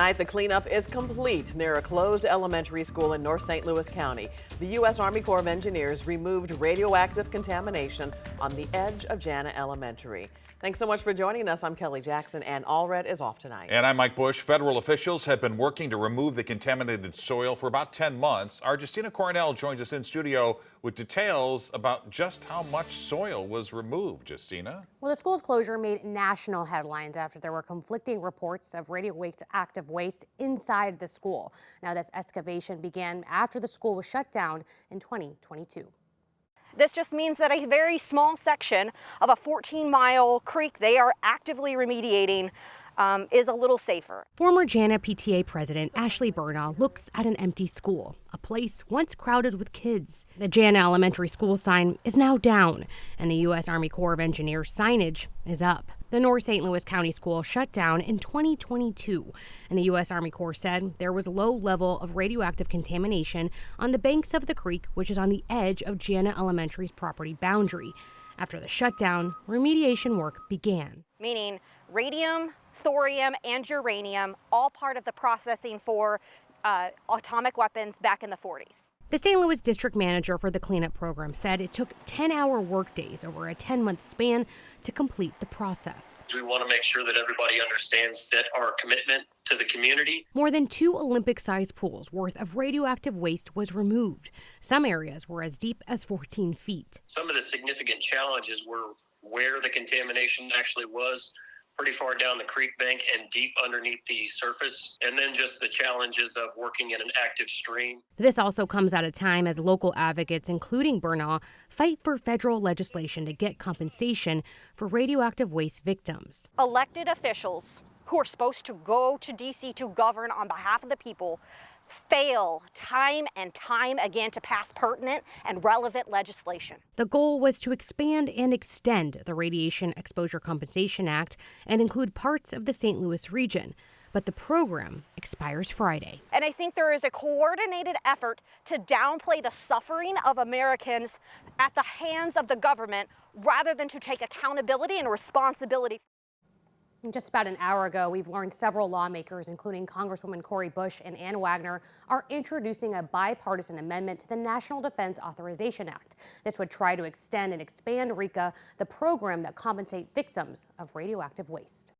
Tonight, the cleanup is complete near a closed elementary school in North St. Louis County. The U.S. Army Corps of Engineers removed radioactive contamination on the edge of Jana Elementary. Thanks so much for joining us. I'm Kelly Jackson, and All Red is off tonight. And I'm Mike Bush. Federal officials have been working to remove the contaminated soil for about 10 months. Our Justina Cornell joins us in studio with details about just how much soil was removed. Justina? Well, the school's closure made national headlines after there were conflicting reports of radioactive waste inside the school. Now, this excavation began after the school was shut down in 2022. This just means that a very small section of a 14-mile creek they are actively remediating is a little safer. Former Jana PTA president Ashley Burnall looks at an empty school, a place once crowded with kids. The Jana Elementary school sign is now down, and the U.S. Army Corps of Engineers signage is up. The North St. Louis County school shut down in 2022, and the U.S. Army Corps said there was low level of radioactive contamination on the banks of the creek, which is on the edge of Jana Elementary's property boundary. After the shutdown, remediation work began. Meaning radium, thorium, and uranium, all part of the processing for atomic weapons back in the 40s. The St. Louis district manager for the cleanup program said it took 10-hour workdays over a 10-month span to complete the process. We want to make sure that everybody understands that our commitment to the community. More than 2 Olympic-sized pools worth of radioactive waste was removed. Some areas were as deep as 14 feet. Some of the significant challenges were where the contamination actually was, pretty far down the creek bank and deep underneath the surface, and then just the challenges of working in an active stream. This also comes at a time as local advocates, including Burnall, fight for federal legislation to get compensation for radioactive waste victims. Elected officials who are supposed to go to D.C. to govern on behalf of the people fail time and time again to pass pertinent and relevant legislation. The goal was to expand and extend the Radiation Exposure Compensation Act and include parts of the St. Louis region. But the program expires Friday. And I think there is a coordinated effort to downplay the suffering of Americans at the hands of the government rather than to take accountability and responsibility. Just about an hour ago, we've learned several lawmakers, including Congresswoman Cori Bush and Ann Wagner, are introducing a bipartisan amendment to the National Defense Authorization Act. This would try to extend and expand RECA, the program that compensates victims of radioactive waste.